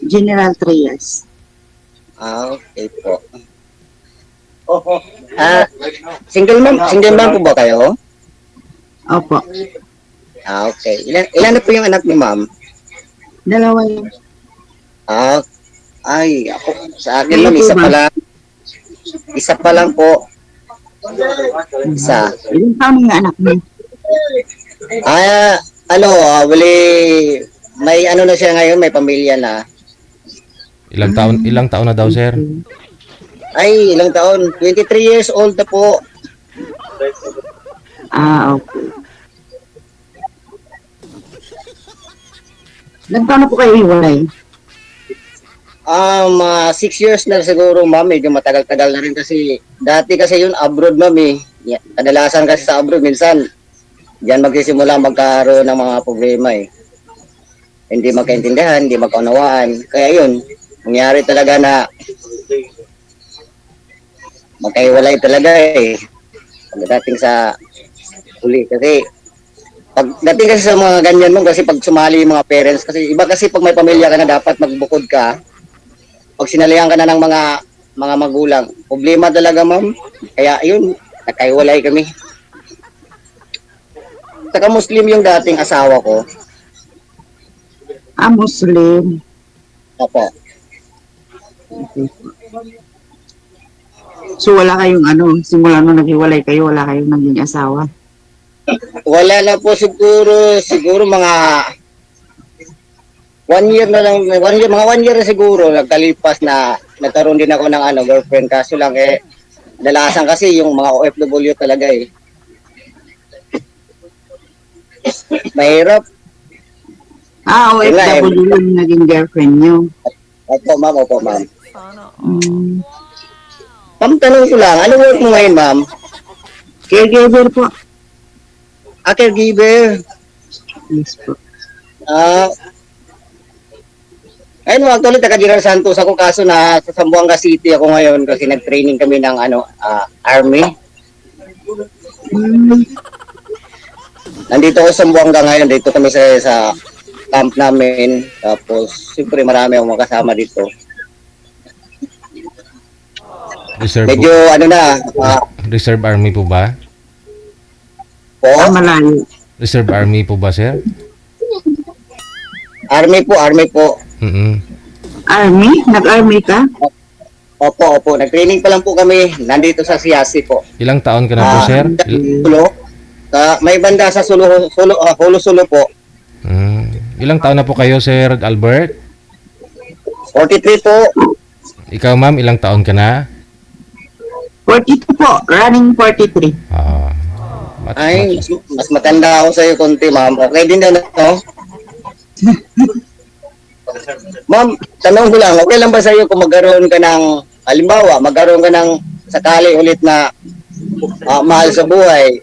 General Trias. Okay po. Ah, single mom po ba kayo? Opo. Okay. Ilan na po yung anak ni ma'am? Dalawa yun. Ah, ay, ako, sa akin Kayo ma'am, po ba? isa pa lang po. Isa. Ilang taon nga anak mo? Ah, wali, may ano na siya ngayon, may pamilya na. Ilang taon na daw, sir? Ay, ilang taon? 23 years old na po. Okay. Ilang taon na po kayo hiwalay? 6 years na siguro, ma'am. Medyo matagal-tagal na rin kasi dati kasi yun abroad, ma'am eh. Kadalasan kasi sa abroad, minsan diyan magsisimula magkaroon ng mga problema eh. Hindi magkaintindihan, hindi magkaunawaan. Kaya yun, nangyari talaga na magkahiwalay talaga eh. Pagdating sa huli kasi pagdating kasi sa mga ganyan mo kasi pag sumali yung mga parents kasi iba kasi pag may pamilya ka na dapat magbukod ka. Pag sinalihan ka na ng mga magulang, problema talaga, ma'am. Kaya yun, nagkahiwalay kami. Saka Muslim yung dating asawa ko. Muslim. Opo. So wala kayong simula nung naghiwalay kayo, wala kayong naging asawa? Wala na po siguro mga 1 year na lang, mga 1 year na siguro nagkalipas na nagkaroon din ako ng girlfriend. Kaso lang dalasan kasi yung mga OFW talaga eh. Mahirap. OFW yung naging girlfriend nyo. Opo, ma'am. Opo, ma'am. Mm. Ma'am, tanong ko lang, ano work mo ngayon, ma'am? Caregiver po. Caregiver. Yes po. Ayun, actually, taga General Santos ako kaso na sa Zamboanga City ako ngayon kasi nag-training kami ng Army. Nandito ako sa Zamboanga ngayon, dito kami sa camp namin. Tapos, siyempre marami akong makasama dito. Medyo Reserve Army po ba? Po? Malayo. Reserve Army po ba, sir? Army po. Army? Nag-army ka? Opo. Nag-training pa lang po kami. Nandito sa Siasi po. Ilang taon ka na po, sir? May banda sa Holo po. Ilang taon na po kayo, Sir Albert? 43 po. Ikaw, ma'am, ilang taon ka na? 42 po. Running 43. Ay, mas matanda ako sa iyo konti, ma'am. Okay din na, no? Ma'am, tanong ko lang, okay lang ba sa iyo kung magkaroon ka ng, halimbawa, magkaroon ka ng sakali ulit na mahal sa buhay?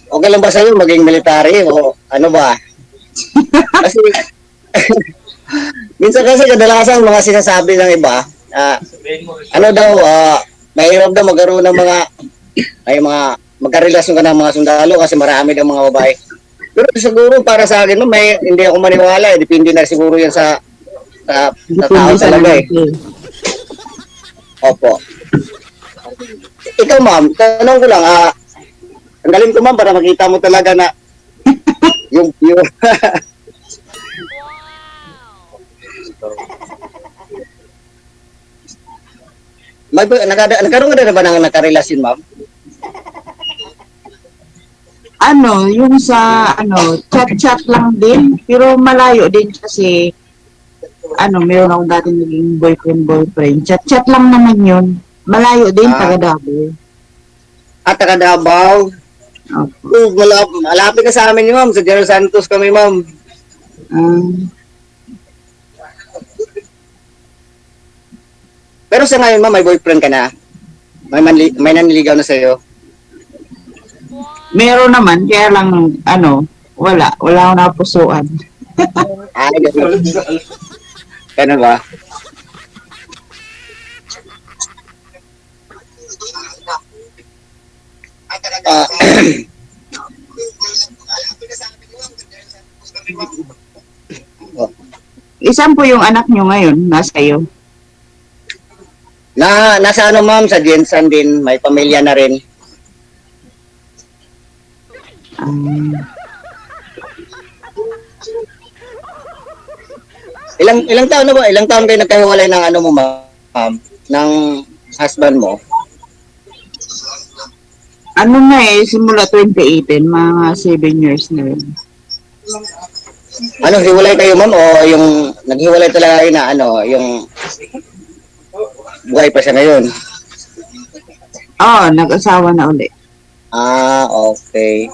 Okay lang ba sa iyo maging military o ano ba? Kasi, minsan kasi kadalasan mga sinasabi ng iba, mahirap daw magkaroon ng magkarelasyon ka ng mga sundalo kasi marami daw mga babae. Pero siguro para sa akin, hindi ako maniwala. Depende na siguro yan sa tao talaga eh. Opo. Ikaw, ma'am, tanong ko lang, tanggalin ko, ma'am, para makita mo talaga na yung nagkaroon ka na ba ng nakarelasyon, ma'am? Yung sa chat-chat lang din, pero malayo din kasi meron akong dati naging boyfriend. Chat-chat lang naman yun. Malayo din, taga Davao. Taga Davao? Opo. Malapit ka sa amin, ma'am. Sa General Santos kami, ma'am. Pero sa ngayon, ma'am, may boyfriend ka na? May naniligaw na sa'yo? Meron naman, kaya lang, wala akong napusuan. Ganun. Ganun ba? Isan po yung anak nyo ngayon, nasa iyo? Nasa ano ma'am, sa Jensen din, may pamilya na rin. Um, Ilang taon na ba? Ilang taon kayo nagkahiwalay ng ano mo ma'am? Ng husband mo? ano na simula 2018, mga 7 years na rin. Ano, hiwalay kayo ma'am o yung naghiwalay talaga kayo na ano, yung buhay pa siya ngayon? Oo, nag-asawa na uli. Ah, okay.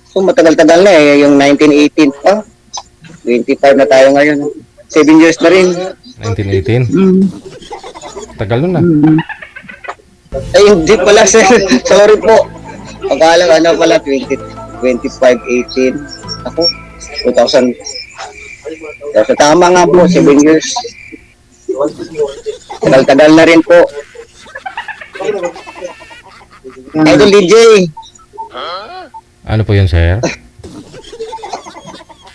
So matagal-tagal na yung 1918 pa. 25 na tayo ngayon. 7 years na rin. 1918. Mm. Tagal nun ah. Mm. Ay, hindi pala sir. Sorry po. Pagkalang ano pala, 25, 18. Ako, 2000. So, tama nga po, 7 years. Tagal-tagal na rin po. Idol DJ, Ano po yun, sir?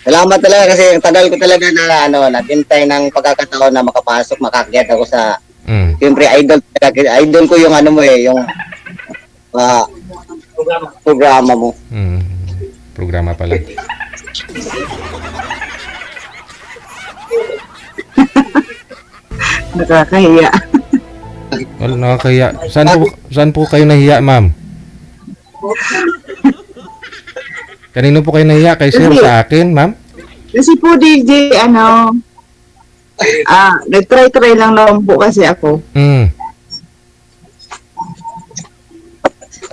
salamat talaga kasi ang tagal ko talaga na natintay ng pagkakataon na makapasok, makakyat ako sa siyempre idol ko yung ano mo yung programa mo. Programa pala. Nakakahiya. Well, nakakaya. Saan po kayo nahiya, ma'am? Kanino po kayo nahiya? Kay sir sa akin, ma'am? Kasi po DJ, nag-try lang naman po kasi ako.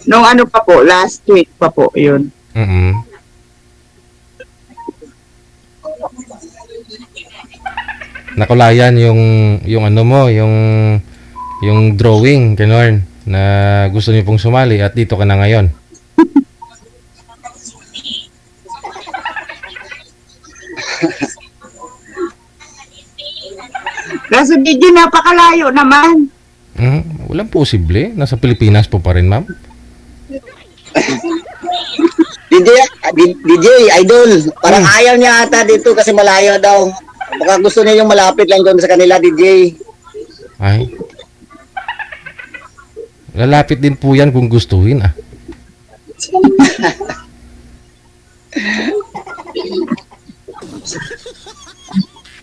Nung ano pa po, last week pa po, yun. Nakulayan yung ano mo, yung drawing, ganon, na gusto niyo pong sumali at dito ka na ngayon. Kaso DJ, napakalayo naman. Walang posible. Nasa Pilipinas po pa rin, ma'am. DJ, idol, parang ayaw niya ata dito kasi malayo daw. Baka gusto niya yung malapit lang doon sa kanila, DJ. Ay. Lalapit din po yan kung gustuhin, ah.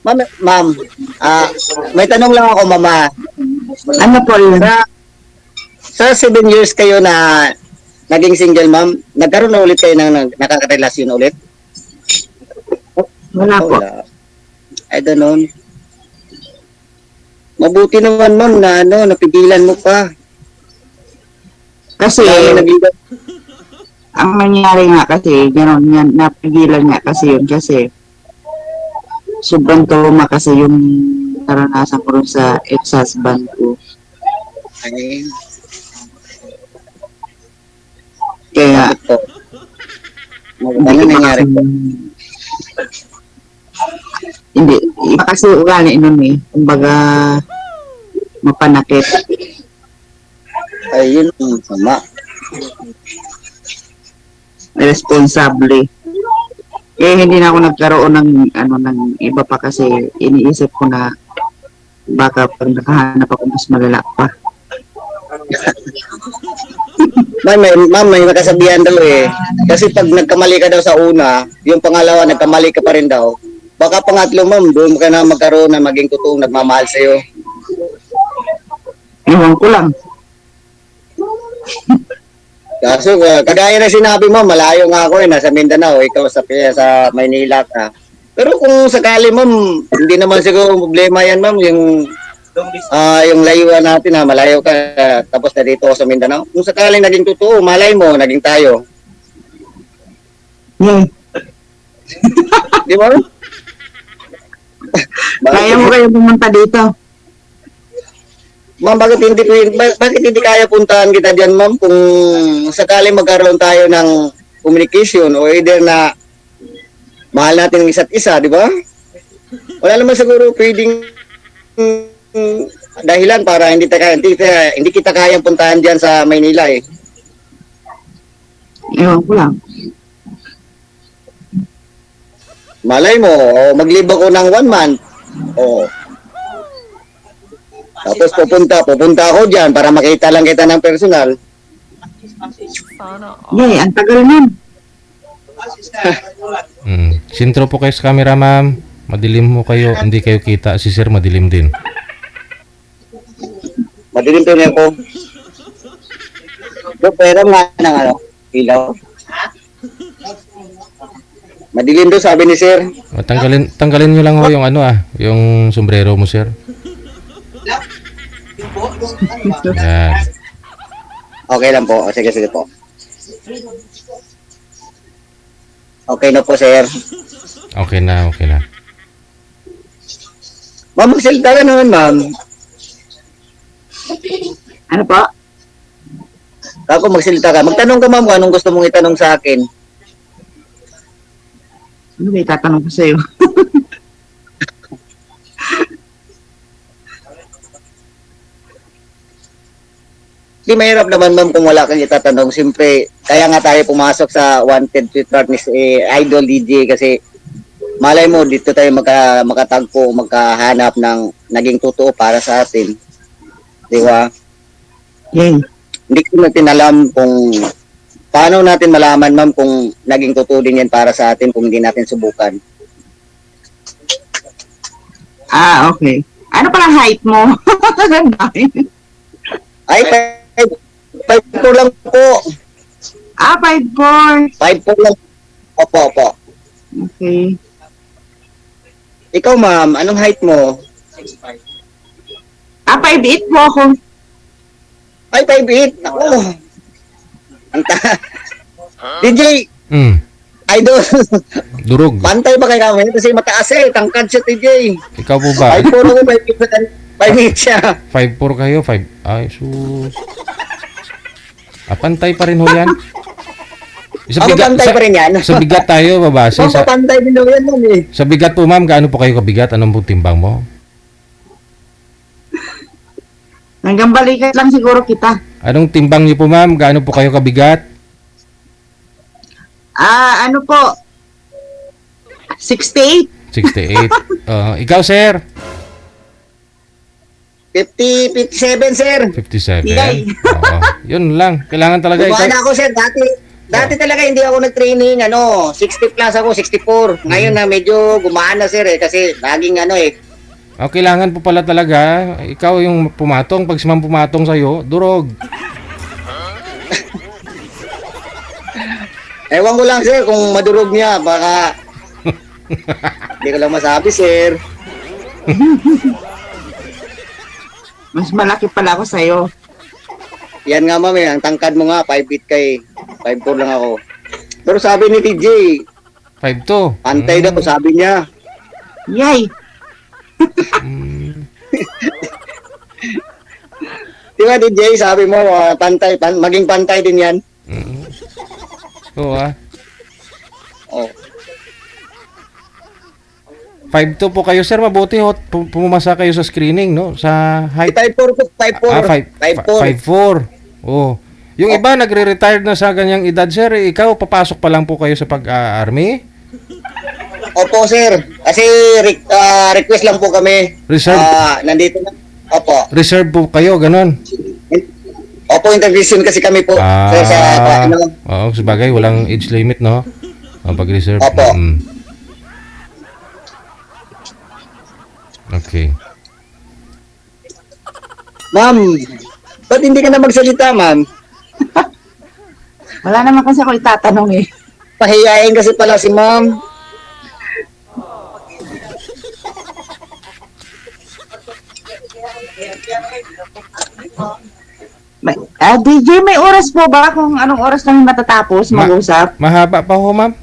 Ma'am, may tanong lang ako, mama. Ano po yun? Sa 7 years kayo na naging single, ma'am, nagkaroon na ulit kayo ng nakakarelasyon ulit? Wala po. I don't know. Mabuti naman, ma'am, na napigilan mo pa. Kasi, ang nangyari nga kasi, gano'n yan, napigilan nga kasi yun kasi sobrang trauma kasi yung naranasan ko rin sa ex-husband ko. Ay, Kaya, ano nangyari po? Hindi, iba kasi ugali nun kumbaga, mapanakit. Ayun, sama. Responsable. Hindi na ako nagkaroon ng iba pa kasi iniisip ko na baka pag nakahanap ako mas malala pa. Ma'am, may nakasabihan daw kasi pag nagkamali ka daw sa una, yung pangalawa nagkamali ka pa rin daw. Baka pangatlo, ma'am, doon ka na magkaroon na maging totoong nagmamahal sa'yo. Iwan ko lang. Kaso, kagaya na sinabi mo, malayo nga ako nasa Mindanao, ikaw sa Maynila ka. Pero kung sakali, ma'am, hindi naman siguro problema yan, ma'am, yung layuan natin malayo ka, tapos na dito ako sa Mindanao. Kung sakaling naging totoo, malay mo, naging tayo. Di ba? Kaya mo kayo pumunta dito? Ma'am, bakit hindi kaya puntahan kita diyan, ma'am, kung sakaling magkaroon tayo ng communication o either na mahal natin ng isa't isa, di ba? Wala naman siguro pwedeng dahilan para hindi kita kayang puntahan diyan sa Maynila Iwan ko lang. Malay mo, magliba ko ng 1 month. Oo. Tapos pupunta ako diyan para makita lang kita ng personal. Yay, ang tagal nun. Sintro po kayo sa camera, ma'am. Madilim mo kayo, hindi kayo kita. Si sir madilim din. Madilim to niya ko. Pera nga ng ilaw. Madilim do sabi ni sir. Tanggalin niyo lang ho yung yung sombrero mo, sir. Yan. Okay lang po. Sige po. Okay na po, sir. Okay na. Ma'am, magsalita ka naman, ma'am. Ano po? Ako magsalita ka. Magtanong ka, ma'am, kung anong gusto mong itanong sa akin. Ano ba itatanong ko sa'yo? Di mahirap naman, ma'am, kung wala kang itatanong. Siyempre, kaya nga tayo pumasok sa Wanted Tweet Artist Idol DJ kasi malay mo, dito tayo makatagpo, magkahanap ng naging totoo para sa atin. Di ba? Yay. Hindi ko natin alam kung paano natin malaman, ma'am, kung naging totoo din yan para sa atin kung hindi natin subukan. Okay. Ano pala height mo? Ay, 5'4 lang po. 5'4". 5'4 lang. Opo. Okay. Ikaw, ma'am, anong height mo? 5'8" po ako. Ay, 5'8". Ako. DJ, idol. Durog. Pantay ba kayo kami? Kasi mataas tangkad siya, DJ. Ikaw po ba? 5'4 ako, 5'8 siya. 5'4 kayo, 5... Ay, sus. Pantay pa rin ho yan. Pantay pa rin yan. Sa bigat tayo, babase. Pantay din daw yan, ma'am eh. Sa bigat po, ma'am, gaano po kayo kabigat? Anong po timbang mo? Hanggang balikat lang siguro kita. Anong timbang niyo po, ma'am? Gaano po kayo kabigat? Ano po? 68. 68. Ikaw, sir? 57, sir. 57. Yay. Yun lang. Kailangan talaga Gumana ako, sir. Dati talaga hindi ako nag-training, 60 plus ako, 64. Ngayon na medyo gumana, sir, kasi laging kailangan po pala talaga, ikaw yung pumatong. Pag si ma'am pumatong sa'yo, durog. Ewan ko lang, sir, kung madurog niya, baka hindi ko lang masabi, sir. Mas malaki pala ako sa'yo. Yan nga, ma'am, ang tangkad mo nga, 5'8 kay 5'4 lang ako. Pero sabi ni TJ, 5'2". pantay daw, sabi niya. Yay. Di ba, DJ, sabi mo, pantay, maging pantay din yan. Oo, Oh. 5'2" po kayo, sir. Mabuti ho. Pumasa kayo sa screening, no? Sa height. 5'4 po, 5'4. 5'4". Oh. Yung iba nagre-retired na sa ganyang edad, sir. Ikaw, papasok pa lang po kayo sa pag-army? Opo, sir. Kasi request lang po kami. Reserve? Nandito na. Opo. Reserve po kayo, ganon? Opo, intervision kasi kami po. Sir, sa Oo, sabagay, walang age limit, no? Pag-reserve. Opo. Okay. Ma'am, ba't hindi ka na magsalita, ma'am? Wala naman kasi ako itatanong eh. Pahiyain kasi pala si ma'am. DJ, may oras po ba kung anong oras namin matatapos mag-usap? Mahaba pa ho, ma'am?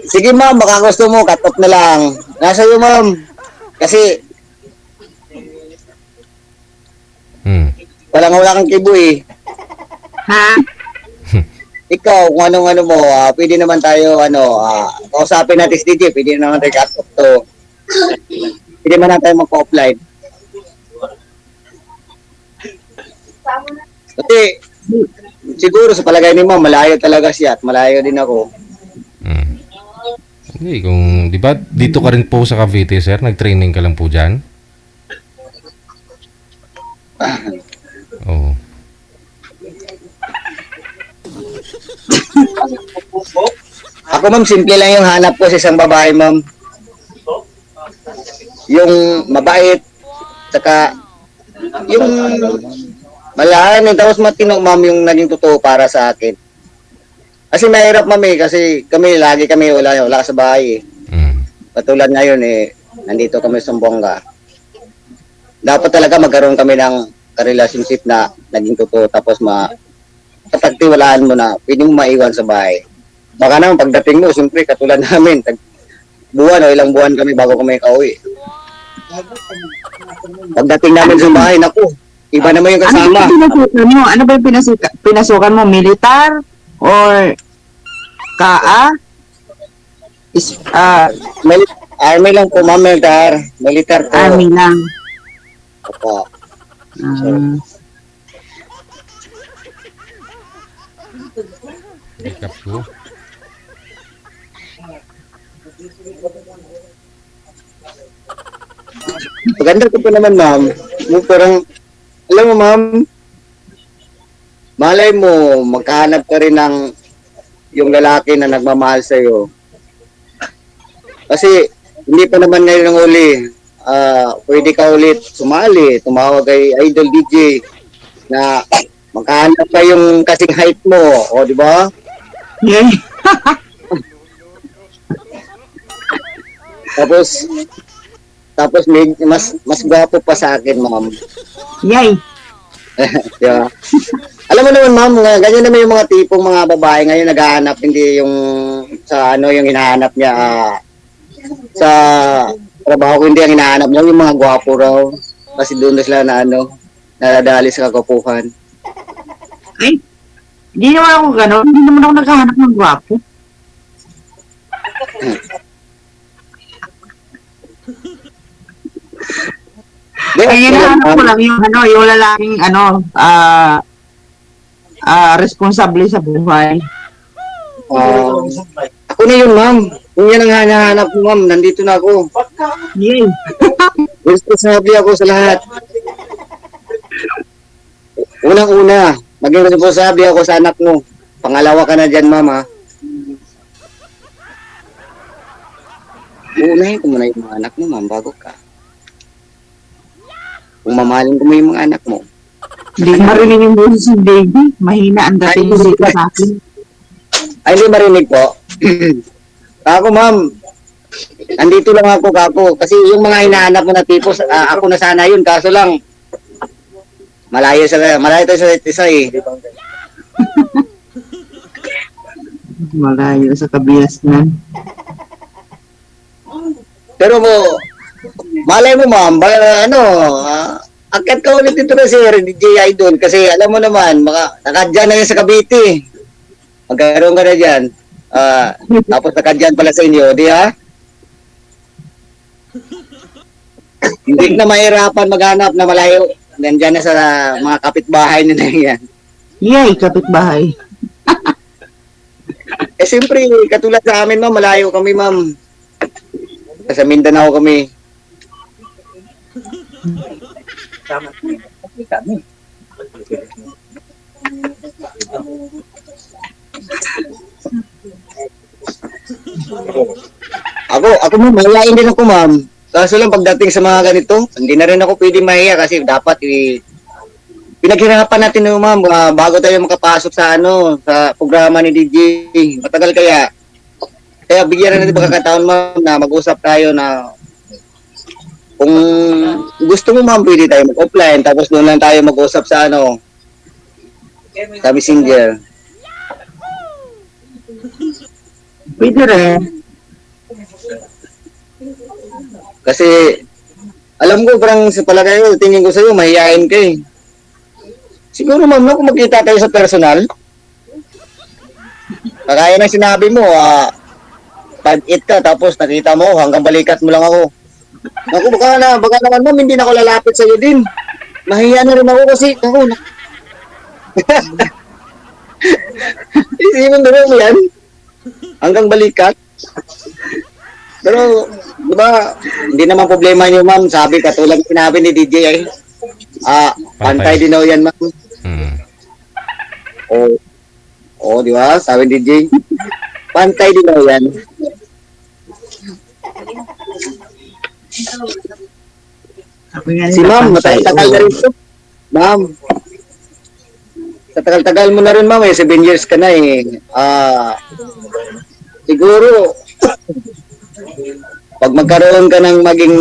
Sige, ma'am, baka gusto mo, cut off na lang. Nasa iyo, ma'am. Kasi, wala kang kibo eh. Ha? Ikaw, kung anong mo, pwede naman tayo, kausapin natin si DJ, pwede naman tayo cut off to. Pwede naman natin mag-offline. Kasi, siguro sa palagay ni ma'am, malayo talaga siya at malayo din ako. Hindi, kung, di ba, dito ka rin po sa Cavite, sir? Nag-training ka lang po dyan? Oo. Ako ma'am, simple lang yung hanap ko sa isang babae ma'am. Yung mabait, saka yung malahan, tapos matino ma'am yung naging totoo para sa akin. Kasi mahirap ma'am kasi kami lagi kami wala sa bahay eh. Patulad ngayon nandito kami sa Zamboanga. Dapat talaga magkaroon kami ng relationship na naging totoo tapos kapagtiwalaan mo na pwede mo maiwan sa bahay. Baka naman pagdating mo, siyempre katulad namin, buwan o ilang buwan kami bago kami kauwi. Pagdating namin sa bahay, naku, iba naman yung kasama. Ano ba yung pinasukan mo? Militar? Or KA? Army lang po, ma'am, militar po. Army lang. Opo. Recap ko. Maganda ko po naman, ma'am. Yung parang, alam mo, ma'am, malay mo, magkahanap ka rin ng yung lalaki na nagmamahal sa'yo. Kasi, hindi pa naman ngayon ng uli. Pwede ka ulit sumali, tumawag kay Idol DJ na magkahanap ka yung kasing height mo. O, di ba? Yeah. Tapos mas gwapo pa sa akin, ma'am. Yay. Yeah. Alam mo naman, ma'am, ganyan naman yung mga tipong mga babae ngayon naghahanap, hindi yung yung hinahanap niya sa trabaho, hindi ang hinahanap niya, yung mga gwapo raw. Kasi doon na sila nadadali sa kagwapuhan. Ay, hindi naman ako gano'n. Hindi naman ako naghahanap ng gwapo. Ay, hinahanap ko lang yung lalaking responsable sa buhay. Ako na yun, ma'am. Kung yan ang hinahanap mo, ma'am, nandito na ako. Yay. Responsable ako sa lahat. Unang-una, maging responsable ako sa anak mo. Pangalawa ka na dyan, ma'am, ha? Uunahin ko muna yung mga anak mo, ma'am, bago ka. Kung mamahalin ko mo yung mga anak mo. Hindi marinig yung boses ng baby. Mahina ang dating dito sa akin. Ay, hindi marinig po. Ako, ma'am, andito lang ako, kako. Kasi yung mga hinahanap mo na tipo, ako na sana yun. Kaso lang, malayo tayo sa isa eh. Malayo sa kabiasnan. Pero malay mo, ma'am, akit ka ulit dito na si DJ Idol. Kasi alam mo naman, nakadyan na yan sa Cavite. Magkaroon ka na dyan. Tapos nakadyan pala sa inyo, di ha? Hindi na mahirapan maghanap na malayo. Nandyan na sa mga kapitbahay nila yan. Yay, kapitbahay. Siyempre, katulad sa amin, ma'am, malayo kami, ma'am. Sa Mindanao kami. Ako ma'am, mahihain din ako, ma'am. Kaso lang pagdating sa mga ganito, hindi na rin ako pwede mahiya kasi dapat pinaghirapan natin, ma'am, bago tayo makapasok sa sa programa ni DJ. Matagal kaya. Kaya bigyan na natin pagkakataon, ma'am, na mag-usap tayo na kung gusto mo, ma'am, pwede tayo mag-offline tapos doon lang tayo mag-usap sa sa Messenger. Pwede rin. Kasi alam ko parang sa palagay ko, tingin ko sa'yo, mahihain ka eh. Siguro, ma'am, no, kung magkita tayo sa personal, kagaya ng sinabi mo, 5'8" ka, tapos nakita mo, hanggang balikat mo lang ako. Naku, baka naman, ma'am, hindi na ako lalapit sa'yo din. Mahiya na rin ako kasi, isipin mo yan, hanggang balikat. Pero, di ba, hindi naman problema niyo, ma'am. Sabi, katulad sinabi ni DJ ay, pantay din daw yan, ma'am. Mm. Oo, oo, di ba? Sabi ni DJ, pantay din daw yan. Sabi nga Si nila, ma'am, pantay, matagal na oo. rin ito. Ma'am, sa tagal-tagal mo na rin, ma'am, 7 years ka na eh. Siguro, pag magkaroon ka ng maging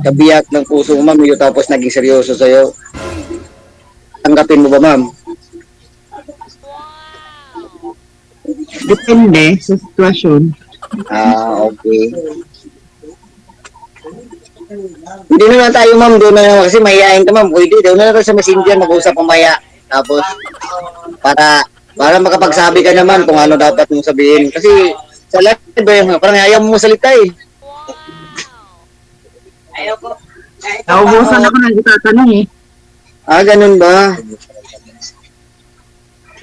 kabiyak ng puso mo, ma'am, yun, tapos naging seryoso sa'yo, tanggapin mo ba, ma'am? Depende sa sitwasyon. Okay. Hindi na lang tayo, ma'am, doon na lang, kasi mahihain ka, ma'am. Pwede, doon na lang tayo sa messenger, mag-usap mamaya. Tapos, para makapagsabi ka naman kung ano dapat mong sabihin. Kasi, sa live, parang ayaw mo salita eh. Naubusan ako ng itatanong eh. Ganun ba?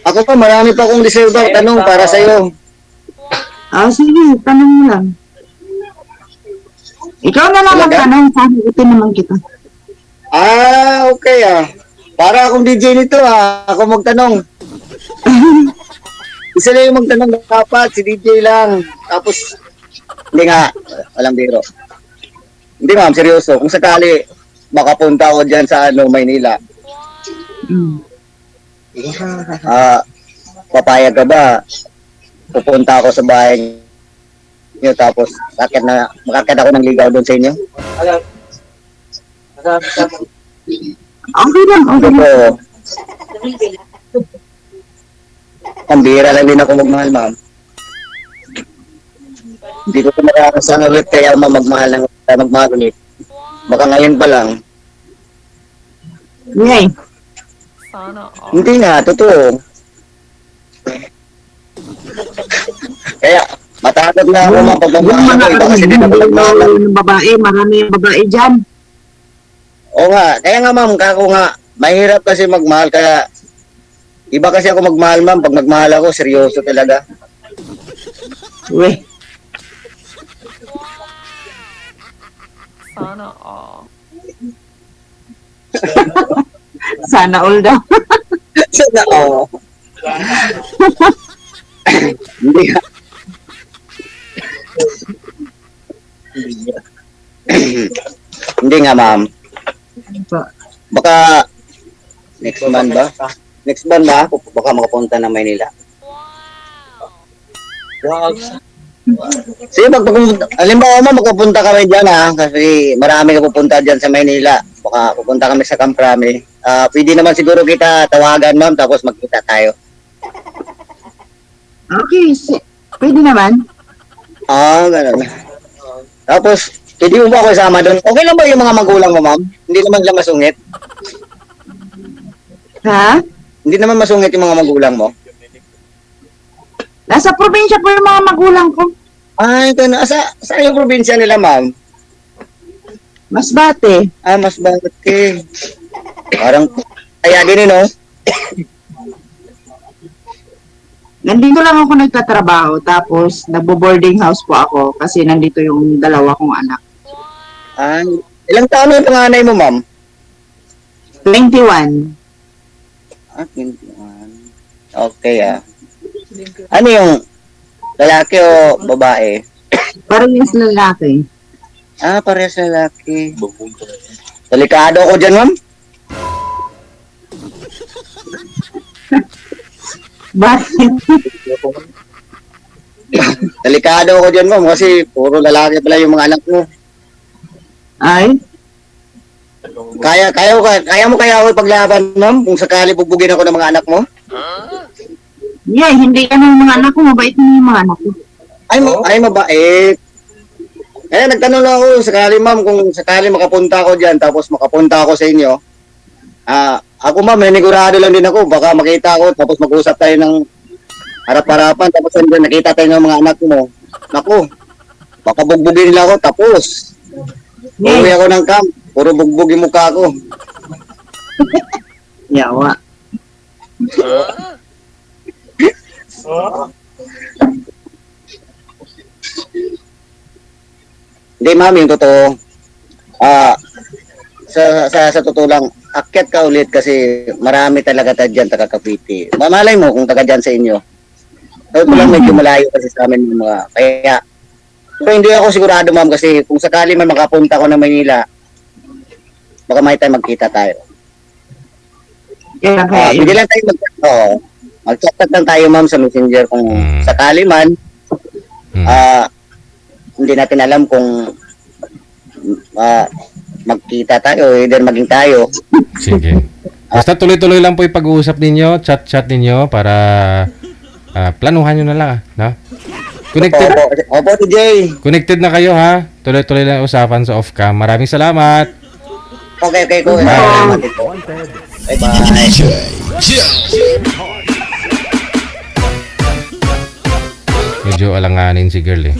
Ako pa, marami pa akong reserve tanong para sa'yo. Sige, tanong mo lang. Ikaw na lang Talaga? magtanong, sasagutin naman kita. Okay Para akong DJ nito ako magtanong. Isa lang yung magtanong dapat, si DJ lang. Tapos, hindi nga, walang biro. Hindi ma'am, seryoso. Kung sakali, makapunta ako dyan sa Maynila. Mm. Papayag ka ba? Pupunta ako sa bahay niyo tapos makakit ako ng ligaw doon sa inyo? Okay lang, okay lang. Oo. Pambira lang din ako magmahal, ma'am. Hindi ko kumarasan ulit kaya magmahal ulit. Baka ngayon pa lang. Ngay, Hindi nga, totoo. Kaya, matatag na ako yung mapagmamahal mga ko. Iba kasi din ako nagmahal. yung babae, marami yung babae dyan. Oo nga, kaya nga ma'am, kako nga, mahirap kasi magmahal. Kaya, iba kasi ako magmahal, ma'am. Pag magmahal ako, seryoso talaga. Weh, sana all daw. Sana, oo. Hindi nga. Hindi nga, ma'am. Baka next month ba? Next month ba? Baka makapunta na Maynila. Sige, halimbawa mo, makapunta kami dyan kasi marami ka pupunta dyan sa Maynila. Baka pupunta kami sa Camp Crame. Pwede naman siguro kita tawagan, ma'am, tapos magkita tayo. Okay, pwede naman. Ganun. Tapos, hindi mo ba ako isama doon? Okay lang ba yung mga magulang mo, ma'am? Hindi naman sila masungit? Ha? Hindi naman masungit yung mga magulang mo? Nasa probinsya po yung mga magulang ko. Ito na. Saan yung probinsya nila, ma'am? Masbate. Mas bakit eh. Parang, kaya din no? Nandito lang ako nagtatrabaho, tapos nagbo-boarding house po ako kasi nandito yung dalawa kong anak. Ilang taon na yung panganay mo, ma'am? 21. 21. Okay, Ano yung lalaki o babae? Parehas lalaki. Parehas lalaki. Delikado ako dyan, ma'am. Bakit? Delikado ako dyan, ma'am, kasi puro lalaki pala yung mga anak mo. Ay? Kaya mo kaya ako ipaglaban, ma'am, kung sakali bugbugin ako ng mga anak mo? Yeah, hindi ka ng mga anak ko. Mabait na yung mga anak ko. Ay, mabait. Kaya nagtanong lang ako, sakali ma'am, kung sakali makapunta ako dyan, tapos makapunta ako sa inyo, ako ma'am, nanigurado lang din ako, baka makita ako, tapos mag-usap tayo ng harap-harapan, tapos andyan, nakita tayo ng mga anak mo. Naku, baka bugbugin nila ako, tapos. Uwi ako ng camp, puro bugbog yung mukha ko. Yawa. Hindi ma'am, yung totoo. Sa totoo lang, akyat ka ulit kasi marami talaga dyan taga Cavite. Mamalay mo kung taga dyan sa inyo. Ito lang medyo malayo kasi sa amin yung mga. Kaya, pero hindi ako sigurado ma'am kasi kung sakali man makapunta ko ng Manila, baka may tayo magkita tayo. Kaya, Hindi lang tayo mag-chat lang tayo ma'am sa Messenger kung sakali man. Hindi natin alam kung magkita tayo, either maging tayo. Sige. Basta tuloy-tuloy lang po yung pag-uusap ninyo, chat-chat ninyo para planuhan nyo na lang, no? Connected, Opo, TJ. connected na kayo, ha? Tuloy-tuloy lang yung usapan sa off-cam. Maraming salamat. Okay, ko. Bye-bye. Medyo alanganin si girl, eh.